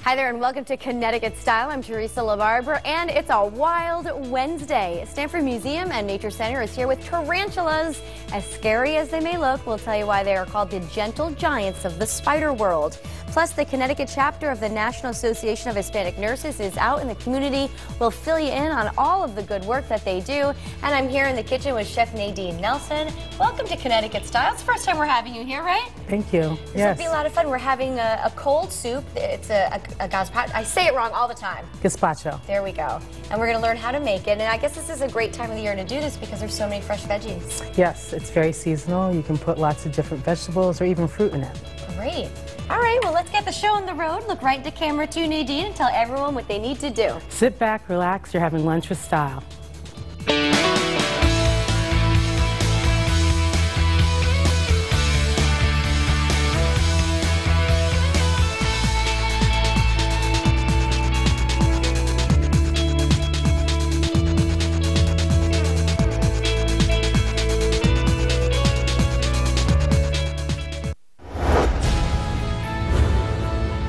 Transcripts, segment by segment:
Hi there and welcome to Connecticut Style. I'm Teresa LaBarbera and it's a wild Wednesday. Stanford Museum and Nature Center is here with tarantulas. As scary as they may look, we'll tell you why they are called the gentle giants of the spider world. Plus, the Connecticut chapter of the National Association of Hispanic Nurses is out in the community. We'll fill you in on all of the good work that they do. And I'm here in the kitchen with Chef Nadine Nelson. Welcome to Connecticut Style. It's the first time we're having you here, right? Thank you. This will be a lot of fun. We're having a cold soup. It's a Gazpacho. I say it wrong all the time. Gazpacho. There we go. And we're going to learn how to make it. And I guess this is a great time of the year to do this because there's so many fresh veggies. Yes, it's very seasonal. You can put lots of different vegetables or even fruit in it. Great. All right, well, let's get the show on the road. Look right into camera too, Nadine, and tell everyone what they need to do. Sit back, relax. You're having lunch with style.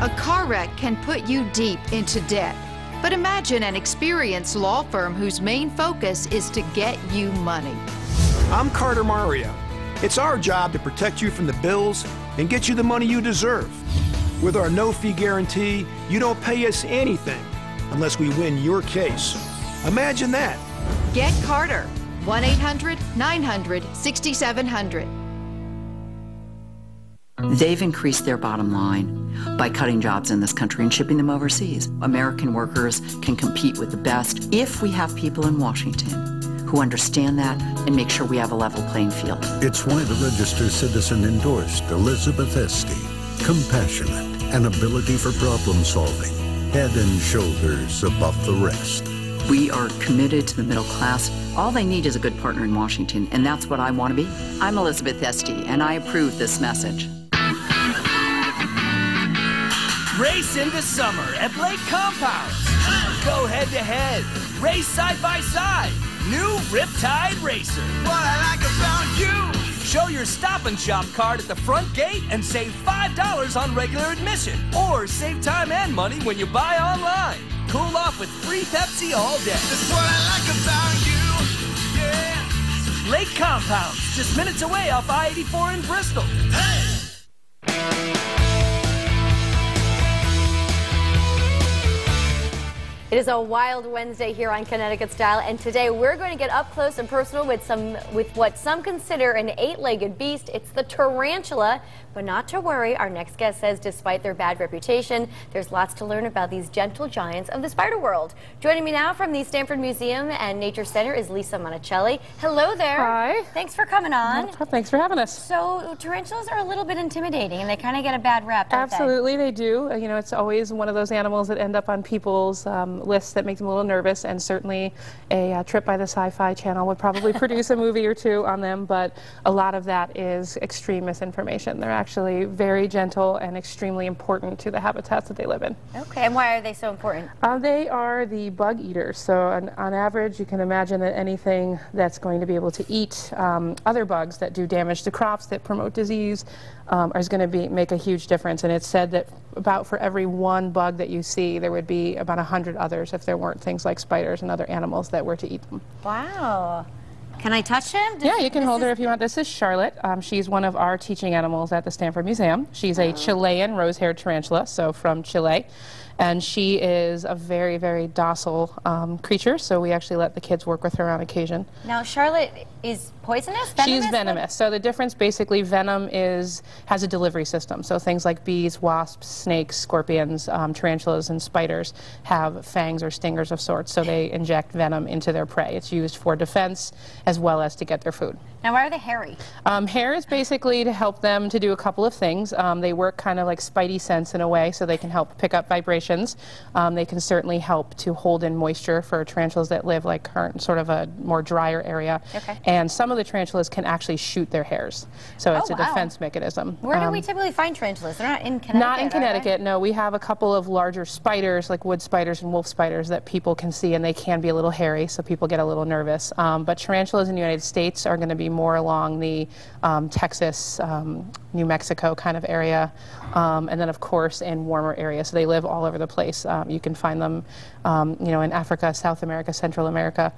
A car wreck can put you deep into debt. But imagine an experienced law firm whose main focus is to get you money. I'm Carter Mario. It's our job to protect you from the bills and get you the money you deserve. With our no-fee guarantee, you don't pay us anything unless we win your case. Imagine that. Get Carter. 1-800-900-6700. They've increased their bottom line by cutting jobs in this country and shipping them overseas. American workers can compete with the best if we have people in Washington who understand that and make sure we have a level playing field. It's why the Register Citizen endorsed Elizabeth Esty. Compassionate and ability for problem solving. Head and shoulders above the rest. We are committed to the middle class. All they need is a good partner in Washington, and that's what I want to be. I'm Elizabeth Esty, and I approve this message. Race into summer at Lake Compound. Go head to head. Race side by side. New Riptide Racer. What I like about you. Show your Stop and Shop card at the front gate and save $5 on regular admission. Or save time and money when you buy online. Cool off with free Pepsi all day. That's what I like about you. Yeah. Lake Compound. Just minutes away off I-84 in Bristol. Hey! It is a wild Wednesday here on Connecticut Style, and today we're going to get up close and personal with what some consider an eight-legged beast. It's the tarantula. But not to worry, our next guest says despite their bad reputation, there's lots to learn about these gentle giants of the spider world. Joining me now from the Stanford Museum and Nature Center is Lisa Monicelli. Hello there. Hi. Thanks for coming on. Thanks for having us. So tarantulas are a little bit intimidating, and they kind of get a bad rap, don't they? Absolutely, they do. You know, it's always one of those animals that end up on people's lists that make them a little nervous, and certainly a trip by the Sci-Fi Channel would probably produce a movie or two on them, but a lot of that is extreme misinformation. They're actually very gentle and extremely important to the habitats that they live in. Okay, and why are they so important? They are the bug eaters. So on average, you can imagine that anything that's going to be able to eat other bugs that do damage to crops, that promote disease, is going to make a huge difference. And it's said that about for every one bug that you see, there would be about 100 others if there weren't things like spiders and other animals that were to eat them. Wow. Can I touch him? Yeah, you can hold her if you want. This is Charlotte. She's one of our teaching animals at the Stanford Museum. She's a Chilean rose-haired tarantula, so from Chile. And she is a very, very docile creature, so we actually let the kids work with her on occasion. Now, Charlotte is poisonous? Venomous? She's venomous. So the difference, basically, venom has a delivery system. So things like bees, wasps, snakes, scorpions, tarantulas, and spiders have fangs or stingers of sorts, so they inject venom into their prey. It's used for defense as well as to get their food. Now, why are they hairy? Hair is basically to help them to do a couple of things. They work kind of like spidey sense in a way, so they can help pick up vibrations. They can certainly help to hold in moisture for tarantulas that live like sort of a more drier area. Okay. and some of the tarantulas can actually shoot their hairs. So it's a defense mechanism. Where do we typically find tarantulas? They're not in Connecticut. Not in Connecticut, no. We have a couple of larger spiders, like wood spiders and wolf spiders, that people can see, and they can be a little hairy, so people get a little nervous. But tarantulas in the United States are going to be more along the Texas, New Mexico kind of area, and then of course in warmer areas. So they live all over the place. You can find them, you know, in Africa, South America, Central America,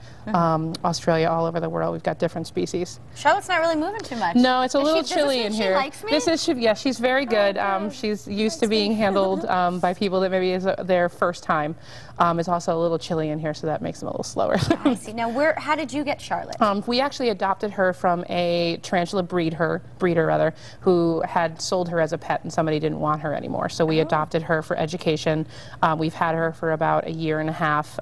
Australia, all over the world. We've got different species. Charlotte's not really moving too much. No, it's a little chilly in here. She likes me? This is, yeah, she's very good. She's used to being handled by people that maybe is their first time. It's also a little chilly in here, so that makes them a little slower. I see. Now, how did you get Charlotte? We actually adopted her from a tarantula breeder who had sold her as a pet, and somebody didn't want her anymore. So we adopted her for education. We've had her for about a year and a half,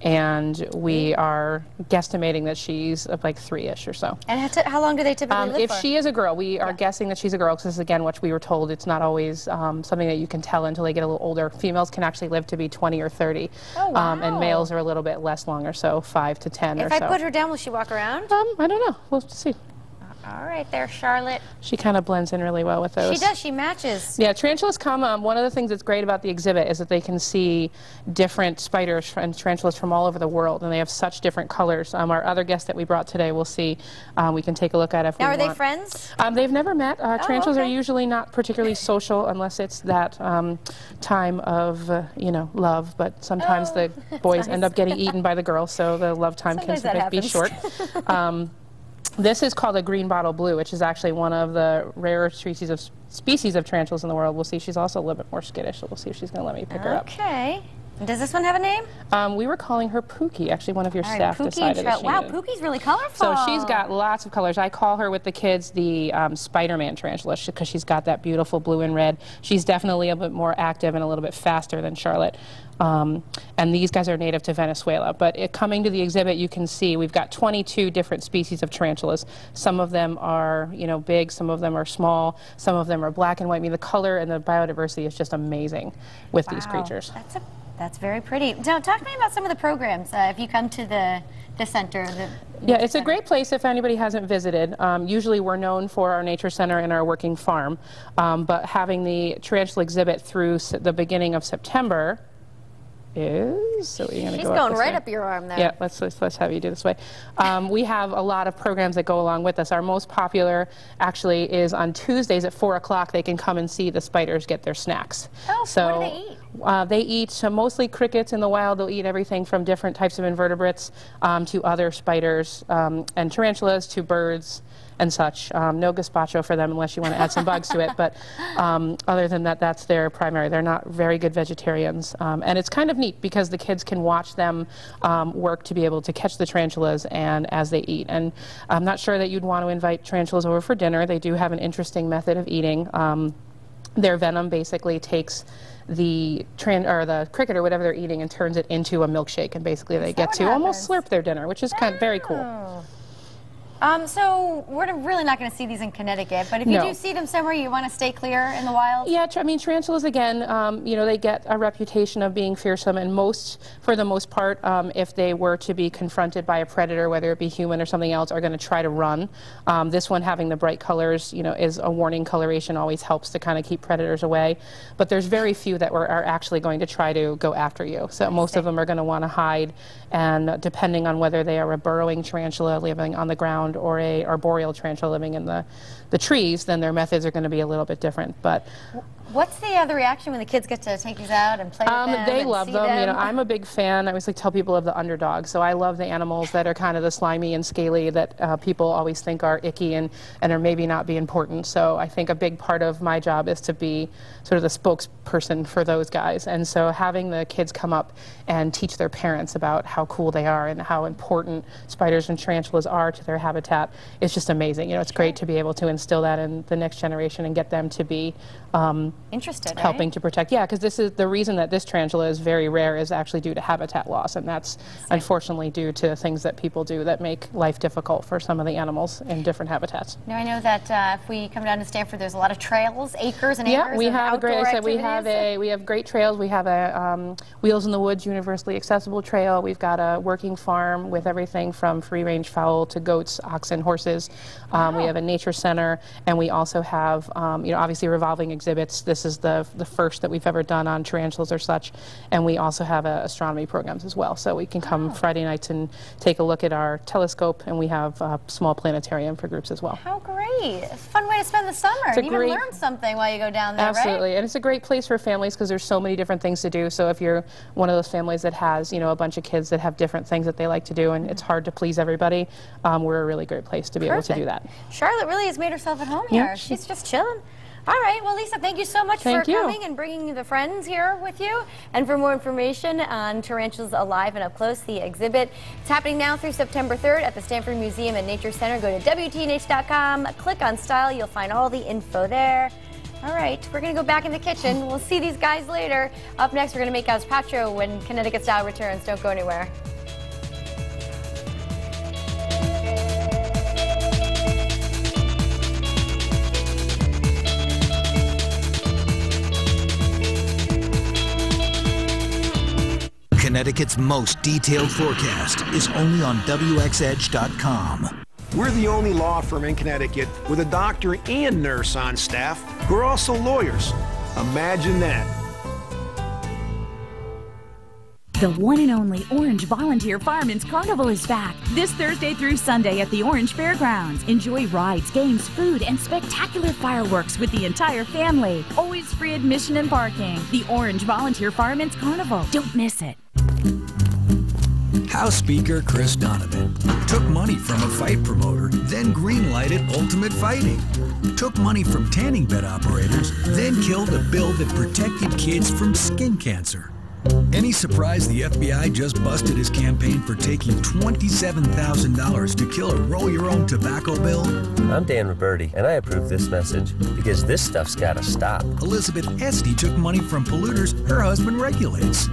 and we are guesstimating that she's like 3-ish or so. And how long do they typically live if for? she is a girl, we are guessing that she's a girl, because again, what we were told, it's not always something that you can tell until they get a little older. Females can actually live to be 20 or 30, and males are a little bit less longer, so 5 to 10 or so. If I put her down, will she walk around? I don't know. We'll see. All right there, Charlotte. She kind of blends in really well with those. She does. She matches. Yeah, tarantulas come. One of the things that's great about the exhibit is that they can see different spiders and tarantulas from all over the world, and they have such different colors. Our other guest that we brought today, we'll see. We can take a look at if we want. Now, are they friends? They've never met. Tarantulas are usually not particularly social unless it's that time of, you know, love. But sometimes the boys end up getting eaten by the girls, so the love time can sometimes be short. This is called a green bottle blue, which is actually one of the rarer species of tarantulas in the world. We'll see. She's also a little bit more skittish, so we'll see if she's going to let me pick her up. Okay. Does this one have a name? We were calling her Pookie. Actually, one of your staff decided that she Wow, did. Pookie's really colorful. So she's got lots of colors. I call her with the kids the Spider-Man tarantula, because she's got that beautiful blue and red. She's definitely a bit more active and a little bit faster than Charlotte. And these guys are native to Venezuela. But coming to the exhibit, you can see we've got 22 different species of tarantulas. Some of them are, you know, big. Some of them are small. Some of them are black and white. I mean, the color and the biodiversity is just amazing with these creatures. That's very pretty. Now, talk to me about some of the programs if you come to the center. Yeah, it's a great place if anybody hasn't visited. Usually we're known for our nature center and our working farm, but having the tarantula exhibit through the beginning of September is, so you're She's going right up your arm there. Yeah, let's have you do this way. We have a lot of programs that go along with us. Our most popular actually is on Tuesdays at 4 o'clock. They can come and see the spiders get their snacks. Oh, so what do they eat? They eat mostly crickets in the wild. They'll eat everything from different types of invertebrates to other spiders and tarantulas to birds and such. No gazpacho for them unless you want to add some bugs to it, but other than that, that's their primary. They're not very good vegetarians. And it's kind of neat because the kids can watch them work to be able to catch the tarantulas and as they eat. And I'm not sure that you'd want to invite tarantulas over for dinner. They do have an interesting method of eating. Their venom basically takes the cricket or whatever they're eating and turns it into a milkshake, and basically they get to almost slurp their dinner, which is kind of very cool. So we're really not going to see these in Connecticut, but if you do see them somewhere, you want to stay clear in the wild? Yeah, I mean, tarantulas, again, you know, they get a reputation of being fearsome, and for the most part, if they were to be confronted by a predator, whether it be human or something else, are going to try to run. This one, having the bright colors, you know, is a warning coloration, always helps to kind of keep predators away. But there's very few that are actually going to try to go after you. So most of them are going to want to hide, and depending on whether they are a burrowing tarantula living on the ground or a arboreal tarantula living in the trees, then their methods are going to be a little bit different. But what's the reaction when the kids get to take these out and play with them? They love them. You know, I'm a big fan. I always like tell people of the underdog. So I love the animals that are kind of the slimy and scaly that people always think are icky and are maybe not be important. So I think a big part of my job is to be sort of the spokesperson for those guys. And so having the kids come up and teach their parents about how cool they are and how important spiders and tarantulas are to their habitat is just amazing. You know, it's great to be able to instill that in the next generation and get them to be Interested, right? helping to protect. Yeah, because this is the reason that this tarantula is very rare is actually due to habitat loss, and that's unfortunately due to things that people do that make life difficult for some of the animals in different habitats. Now I know that if we come down to Stanford, there's a lot of trails, acres and acres. Yeah, we have a great. outdoor I said we activities. have great trails. We have a Wheels in the Woods universally accessible trail. We've got a working farm with everything from free-range fowl to goats, oxen, horses. We have a nature center, and we also have you know, obviously revolving exhibits. This is the first that we've ever done on tarantulas or such, and we also have astronomy programs as well. So we can come Friday nights and take a look at our telescope, and we have a small planetarium for groups as well. How great! A fun way to spend the summer, and even learn something while you go down there, Absolutely, right? and it's a great place for families because there's so many different things to do. So if you're one of those families that has, you know, a bunch of kids that have different things that they like to do, and it's hard to please everybody, we're a really great place to be able to do that. Charlotte really has made herself at home here. She's just chilling. All right, well, Lisa, thank you so much for coming and bringing the friends here with you. And for more information on tarantulas alive and up close, the exhibit, it's happening now through September 3rd at the Stanford Museum and Nature Center. Go to WTNH.com, click on Style, you'll find all the info there. All right, we're going to go back in the kitchen. We'll see these guys later. Up next, we're going to make Gazpacho when Connecticut Style returns. Don't go anywhere. Connecticut's most detailed forecast is only on WXEdge.com. We're the only law firm in Connecticut with a doctor and nurse on staff who are also lawyers. Imagine that. The one and only Orange Volunteer Firemen's Carnival is back this Thursday through Sunday at the Orange Fairgrounds. Enjoy rides, games, food, and spectacular fireworks with the entire family. Always free admission and parking. The Orange Volunteer Firemen's Carnival. Don't miss it. House Speaker Chris Donovan took money from a fight promoter, then green-lighted Ultimate Fighting. Took money from tanning bed operators, then killed a bill that protected kids from skin cancer. Any surprise the FBI just busted his campaign for taking $27,000 to kill a roll-your-own tobacco bill? I'm Dan Roberti, and I approve this message because this stuff's gotta stop. Elizabeth Esty took money from polluters her husband regulates.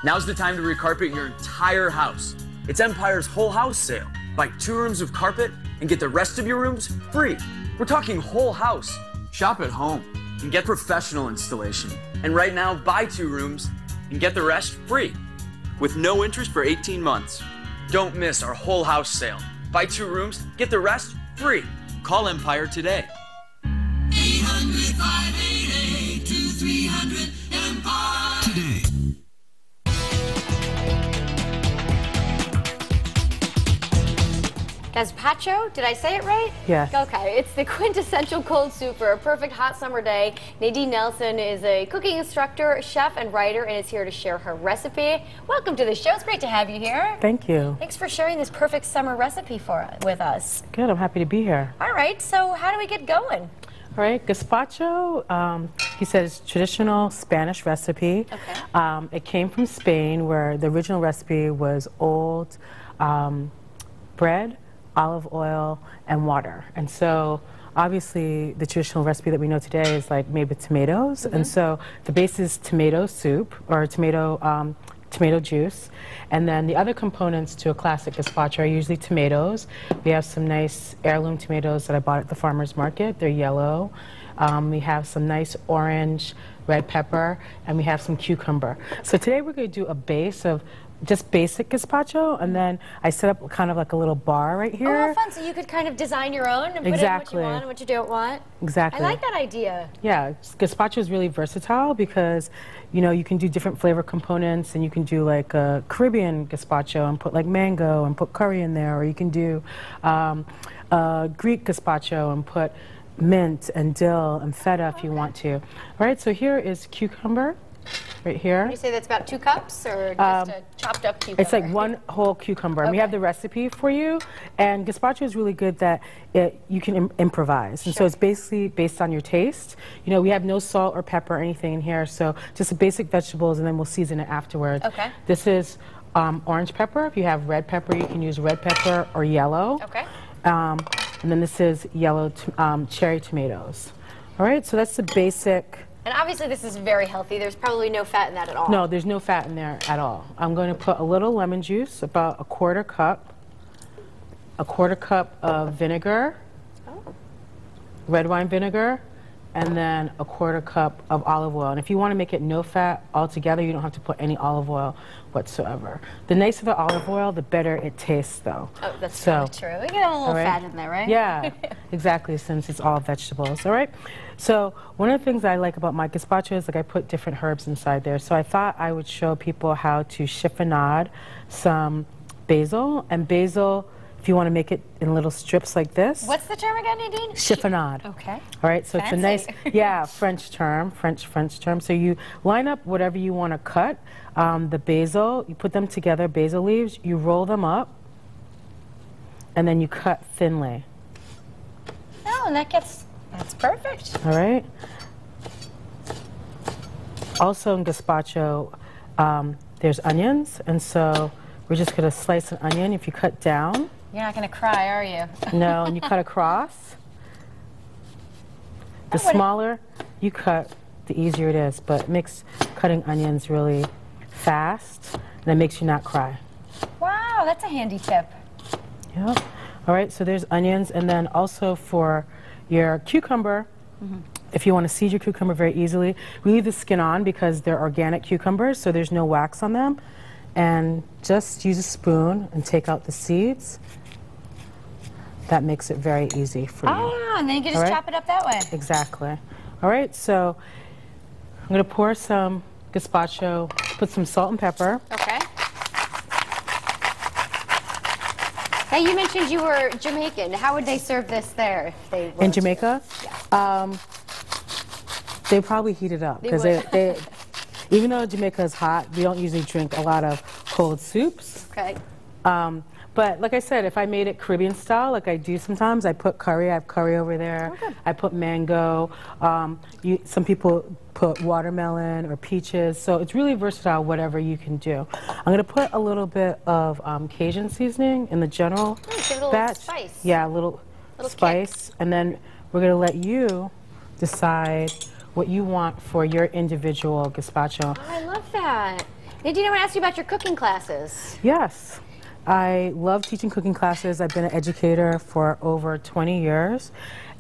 Now's the time to recarpet your entire house. It's Empire's whole house sale. Buy 2 rooms of carpet and get the rest of your rooms free. We're talking whole house. Shop at home and get professional installation. And right now, buy 2 rooms and get the rest free with no interest for 18 months. Don't miss our whole house sale. Buy 2 rooms, get the rest free. Call Empire today. 800-588-2300 today. Gazpacho, did I say it right? Yes. Okay, it's the quintessential cold soup for a perfect hot summer day. Nadine Nelson is a cooking instructor, chef, and writer, and is here to share her recipe. Welcome to the show. It's great to have you here. Thank you. Thanks for sharing this perfect summer recipe with us. Good, I'm happy to be here. All right, so how do we get going? All right, gazpacho, he says traditional Spanish recipe. Okay. It came from Spain, where the original recipe was old bread, olive oil, and water. And so obviously the traditional recipe that we know today is like made with tomatoes. And so the base is tomato soup or tomato juice. And then the other components to a classic gazpacho are usually tomatoes. We have some nice heirloom tomatoes that I bought at the farmer's market. They're yellow. We have some nice orange, red pepper, and we have some cucumber. So today we're going to do a base of just basic gazpacho, and then I set up kind of like a little bar right here. Oh, how fun. So you could kind of design your own and put in what you want and what you don't want. Exactly. I like that idea. Yeah, gazpacho is really versatile because, you know, you can do different flavor components, and you can do like a Caribbean gazpacho and put like mango and put curry in there, or you can do Greek gazpacho and put mint and dill and feta if you want to. All right, so here is cucumber. Right here. Would you say that's about 2 cups or just a chopped up cucumber? It's like 1 whole cucumber. And we have the recipe for you. And gazpacho is really good that you can improvise. And so it's basically based on your taste. You know, we have no salt or pepper or anything in here. So just the basic vegetables, and then we'll season it afterwards. Okay. This is orange pepper. If you have red pepper, you can use red pepper or yellow. Okay. And then this is yellow cherry tomatoes. All right, so that's the basic. And obviously this is very healthy. There's probably no fat in that at all. No, there's no fat in there at all. I'm going to put a little lemon juice, about a quarter cup of vinegar, red wine vinegar, and then a quarter cup of olive oil. And if you want to make it no fat altogether, you don't have to put any olive oil whatsoever. The nicer the olive oil, the better it tastes, though. Oh, that's totally true. We get a little fat in there, right? Yeah, exactly, since it's all vegetables, all right? So one of the things I like about my gazpacho is, like, I put different herbs inside there. So I thought I would show people how to chiffonade some basil. And basil, if you want to make it in little strips like this. What's the term again, Nadine? Chiffonade. Okay. All right, so Fancy. it's a nice, yeah, French term, French term. So you line up whatever you want to cut. The basil, you put them together, basil leaves, you roll them up, and then you cut thinly. Oh, and that's perfect. All right. Also in gazpacho, there's onions, and so we're just going to slice an onion. If you cut down. You're not going to cry, are you? No, and you cut across. The smaller you cut, the easier it is, but it makes cutting onions really fast, and it makes you not cry. Wow, that's a handy tip. Yep. All right, so there's onions, and then also for your cucumber, if you want to seed your cucumber very easily, we leave the skin on because they're organic cucumbers, so there's no wax on them. And just use a spoon and take out the seeds. That makes it very easy for you. Oh, and then you can just chop it up that way. Exactly. All right, so I'm going to pour some gazpacho, put some salt and pepper. Okay. Now, you mentioned you were Jamaican. How would they serve this there if they were in Jamaica? Yeah. They probably heat it up because they even though Jamaica is hot, we don't usually drink a lot of cold soups. Okay. But like I said, if I made it Caribbean style, like I do sometimes, I put curry. I have curry over there. Okay. I put mango. Some people put watermelon or peaches. So it's really versatile, whatever you can do. I'm going to put a little bit of Cajun seasoning in the general Give it a little batch. spice. Yeah, a little spice. And then we're going to let you decide what you want for your individual gazpacho. Oh, I love that. Nadine, I want to ask you about your cooking classes. Yes. I love teaching cooking classes. I've been an educator for over 20 years.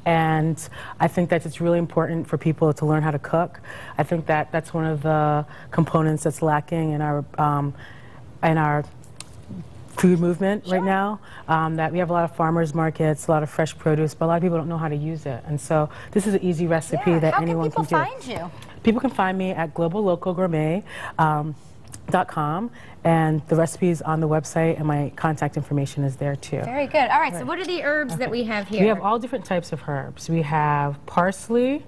And I think that it's really important for people to learn how to cook. I think that that's one of the components that's lacking in our food movement right now. That we have a lot of farmers markets, a lot of fresh produce, but a lot of people don't know how to use it. And so this is an easy recipe that anyone can do. How can people find you? People can find me at globallocalgourmet.com, and the recipe is on the website, and my contact information is there too. Very good. All right, so what are the herbs that we have here? We have all different types of herbs. We have parsley,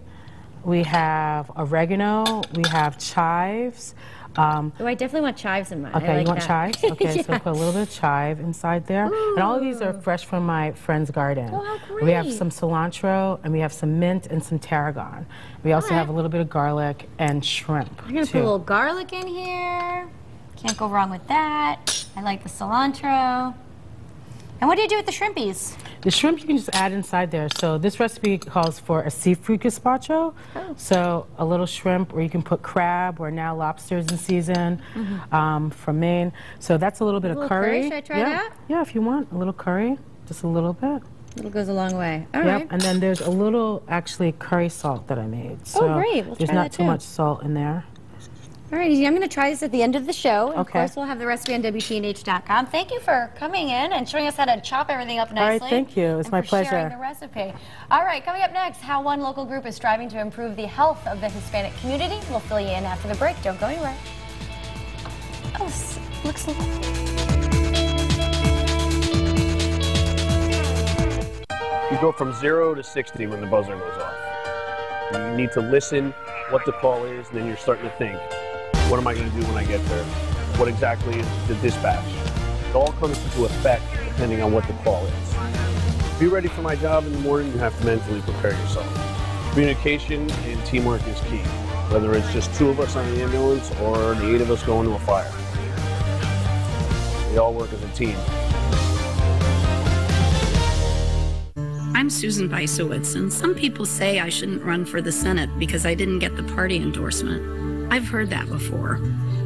we have oregano, we have chives. Oh, I definitely want chives in mine. Okay, I like you want that. chives? Okay, Yes. so put a little bit of chive inside there. Ooh. And all of these are fresh from my friend's garden. Oh, how great. We have some cilantro, and we have some mint and some tarragon. We also have a little bit of garlic and shrimp. I'm going to put a little garlic in here. Can't go wrong with that. I like the cilantro. And what do you do with the shrimpies? The shrimp you can just add inside there. So this recipe calls for a seafood gazpacho. Oh. So a little shrimp, or you can put crab, or now lobsters in season from Maine. So that's a little bit of curry. Should I try yeah. that? Yeah, if you want a little curry, just a little bit. It goes a long way. All Yep, right. and then there's a little actually curry salt that I made. So great. We'll there's try not that too too. much salt in there. All right, I'm going to try this at the end of the show. And Of Okay. course, we'll have the recipe on WTNH.com. Thank you for coming in and showing us how to chop everything up nicely. All right, thank you. It's and my for pleasure. sharing the recipe. All right, coming up next, how one local group is striving to improve the health of the Hispanic community. We'll fill you in after the break. Don't go anywhere. Oh, looks a little... You go from 0 to 60 when the buzzer goes off. You need to listen what the call is, and then you're starting to think, what am I going to do when I get there? What exactly is the dispatch? It all comes into effect depending on what the call is. To be ready for my job in the morning, you have to mentally prepare yourself. Communication and teamwork is key, whether it's just 2 of us on the ambulance or the 8 of us going to a fire. We all work as a team. I'm Susan Beisowitz, and some people say I shouldn't run for the Senate because I didn't get the party endorsement. I've heard that before.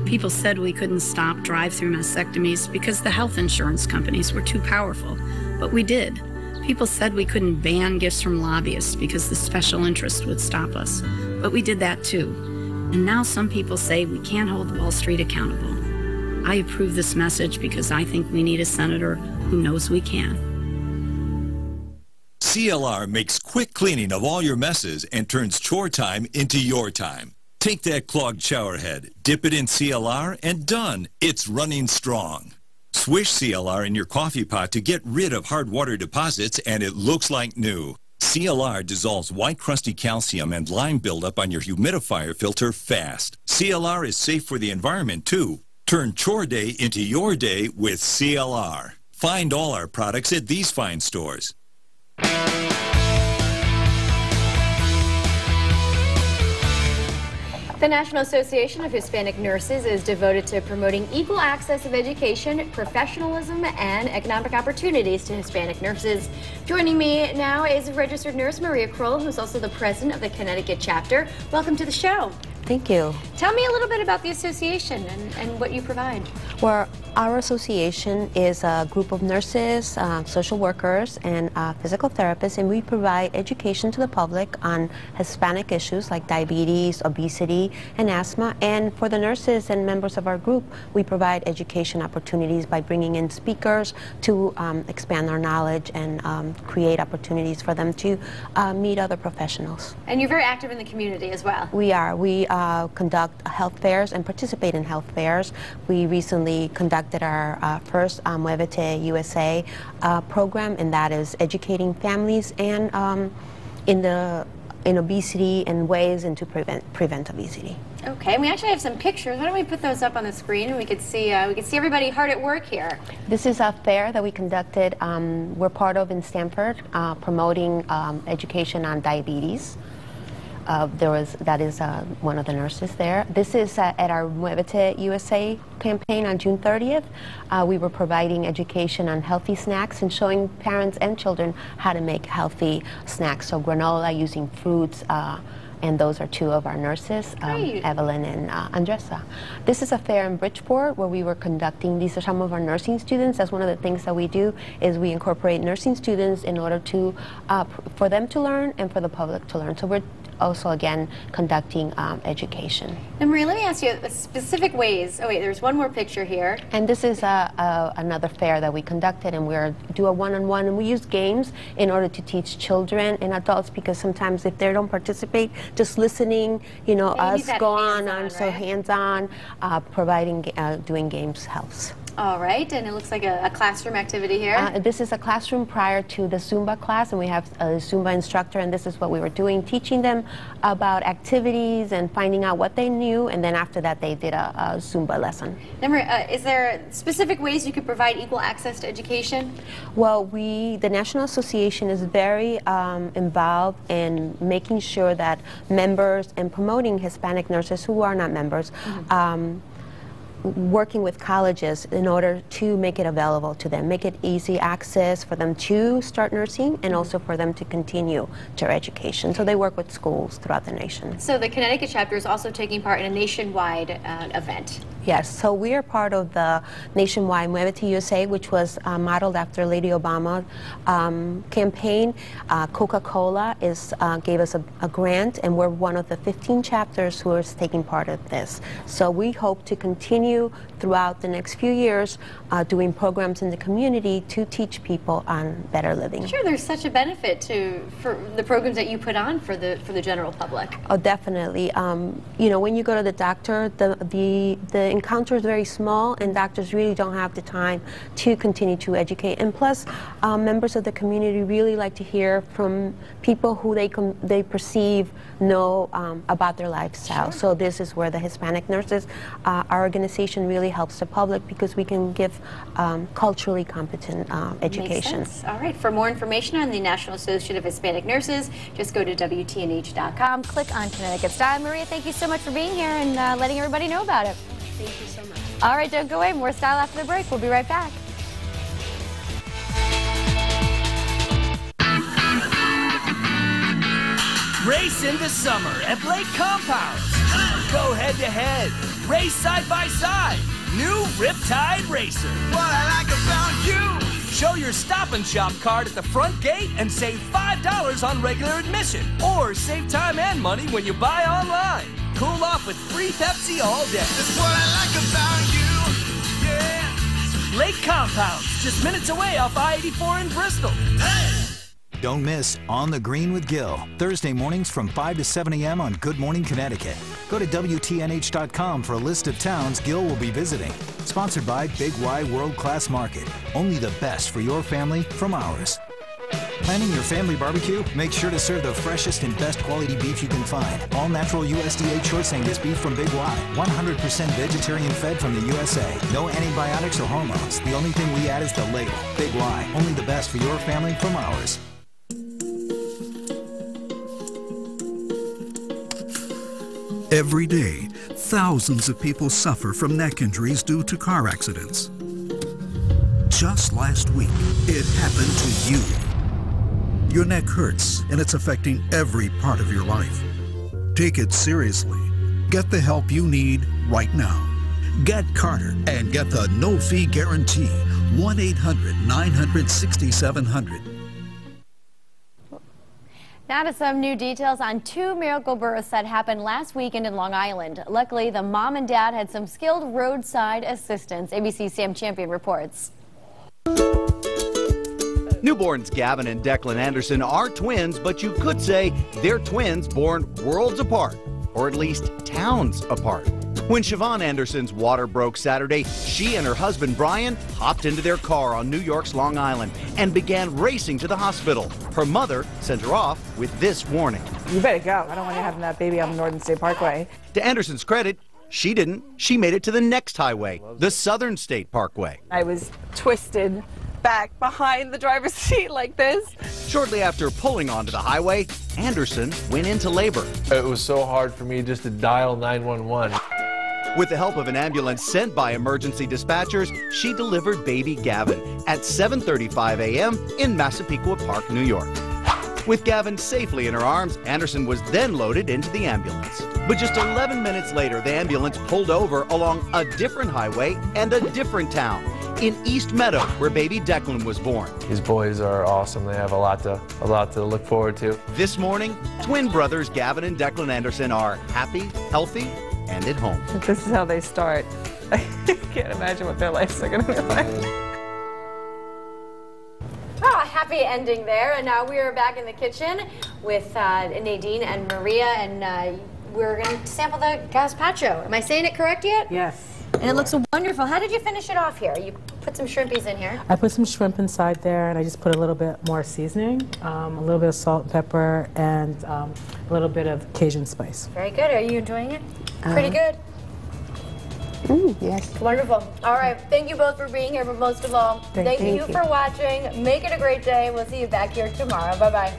People said we couldn't stop drive-through mastectomies because the health insurance companies were too powerful, but we did. People said we couldn't ban gifts from lobbyists because the special interest would stop us, but we did that too. And now some people say we can't hold Wall Street accountable. I approve this message because I think we need a senator who knows we can. CLR makes quick cleaning of all your messes and turns chore time into your time. Take that clogged shower head, dip it in CLR, and done. It's running strong. Swish CLR in your coffee pot to get rid of hard water deposits, and it looks like new. CLR dissolves white crusty calcium and lime buildup on your humidifier filter fast. CLR is safe for the environment, too. Turn chore day into your day with CLR. Find all our products at these fine stores. The National Association of Hispanic Nurses is devoted to promoting equal access of education, professionalism, and economic opportunities to Hispanic nurses. Joining me now is registered nurse Maria Kroll, who's also the president of the Connecticut chapter. Welcome to the show. Thank you. Tell me a little bit about the association and what you provide. Well, our association is a group of nurses, social workers, and physical therapists, and we provide education to the public on Hispanic issues like diabetes, obesity, and asthma. And for the nurses and members of our group, we provide education opportunities by bringing in speakers to expand our knowledge and create opportunities for them to meet other professionals. And you're very active in the community as well. We are. We conduct health fairs and participate in health fairs. We recently conducted our first Muévete USA program, and that is educating families and in obesity and ways to prevent obesity. Okay, and we actually have some pictures. Why don't we put those up on the screen and we could see everybody hard at work here. This is a fair that we conducted. We're part of in Stanford, promoting education on diabetes. That is one of the nurses there. This is at our Muévete USA campaign on June 30th. We were providing education on healthy snacks and showing parents and children how to make healthy snacks. So granola using fruits, and those are two of our nurses, Evelyn and Andressa. This is a fair in Bridgeport where we were conducting, these are some of our nursing students. That's one of the things that we do, is we incorporate nursing students in order to, for them to learn and for the public to learn. So we're also, again, conducting education. And Maria, let me ask you specific ways. Oh wait, there's one more picture here. And this is another fair that we conducted, and we do a one-on-one, and we use games in order to teach children and adults, because sometimes if they don't participate, just listening, you know, us go on, so hands-on, providing, doing games helps. All right, and it looks like a classroom activity here. This is a classroom prior to the Zumba class, and we have a Zumba instructor, and this is what we were doing, teaching them about activities and finding out what they knew, and then after that they did a Zumba lesson. Is there specific ways you could provide equal access to education? Well, the National Association is very involved in making sure that members and promoting Hispanic nurses who are not members, working with colleges in order to make it available to them, make it easy access for them to start nursing and also for them to continue their education. So they work with schools throughout the nation. So the Connecticut chapter is also taking part in a nationwide event. Yes, so we are part of the nationwide Muévete USA, which was modeled after Lady Obama campaign. Coca-Cola gave us a grant, and we're one of the 15 chapters who is taking part of this. So we hope to continue throughout the next few years doing programs in the community to teach people on better living. Sure, there's such a benefit for the programs that you put on for the general public. Oh, definitely. You know, when you go to the doctor, the encounter is very small, and doctors really don't have the time to continue to educate. And plus, members of the community really like to hear from people who they perceive know about their lifestyle. Sure. So this is where the Hispanic Nurses, our organization, really helps the public, because we can give culturally competent education. Makes sense. All right. For more information on the National Association of Hispanic Nurses, just go to WTNH.com. Click on Connecticut Style. Maria, thank you so much for being here and letting everybody know about it. Thank you so much. All right, don't go away. More Style after the break. We'll be right back. Race into summer at Lake Compound. Go head to head. Race side by side. New Riptide Racer. What I like about you. Show your Stop and Shop card at the front gate and save $5 on regular admission. Or save time and money when you buy online. Cool off with free Pepsi all day. That's what I like about you. Yeah. Lake Compounds, just minutes away off I-84 in Bristol. Hey! Don't miss On the Green with Gil, Thursday mornings from 5 to 7 a.m. on Good Morning Connecticut. Go to WTNH.com for a list of towns Gil will be visiting. Sponsored by Big Y World Class Market. Only the best for your family from ours. Planning your family barbecue? Make sure to serve the freshest and best quality beef you can find. All natural USDA choice Angus beef from Big Y. 100% vegetarian fed from the USA. No antibiotics or hormones. The only thing we add is the label. Big Y. Only the best for your family from ours. Every day, thousands of people suffer from neck injuries due to car accidents. Just last week, it happened to you. Your neck hurts, and it's affecting every part of your life. Take it seriously. Get the help you need right now. Get Carter and get the no-fee guarantee. 1-800-900-6700. Now to some new details on two miracle births that happened last weekend in Long Island. Luckily, the mom and dad had some skilled roadside assistance. ABC's Sam Champion reports. Newborns Gavin and Declan Anderson are twins, but you could say they're twins born worlds apart, or at least towns apart. When Siobhan Anderson's water broke Saturday, she and her husband Brian hopped into their car on New York's Long Island and began racing to the hospital. Her mother sent her off with this warning. You better go. I don't want you having that baby on the Northern State Parkway. To Anderson's credit, she didn't. She made it to the next highway, the Southern State Parkway. I was twisted back behind the driver's seat like this. Shortly after pulling onto the highway, Anderson went into labor. It was so hard for me just to dial 911. With the help of an ambulance sent by emergency dispatchers, she delivered baby Gavin at 7:35 a.m. in Massapequa Park, New York. With Gavin safely in her arms, Anderson was then loaded into the ambulance. But just 11 minutes later, the ambulance pulled over along a different highway and a different town, in East Meadow, where baby Declan was born. These boys are awesome. They have a lot to look forward to. This morning, twin brothers Gavin and Declan Anderson are happy, healthy, and at home. This is how they start. I can't imagine what their lives are going to be like. Oh, a happy ending there. And now we are back in the kitchen with Nadine and Maria, and we're going to sample the Gazpacho. Am I saying it correct yet? Yes. And it looks wonderful. How did you finish it off here? You put some shrimpies in here. I put some shrimp inside there, and I just put a little bit more seasoning, a little bit of salt and pepper, and a little bit of Cajun spice. Very good. Are you enjoying it? Pretty good. Yes. Wonderful. All right. Thank you both for being here, but most of all, thank you for watching. Make it a great day. We'll see you back here tomorrow. Bye-bye.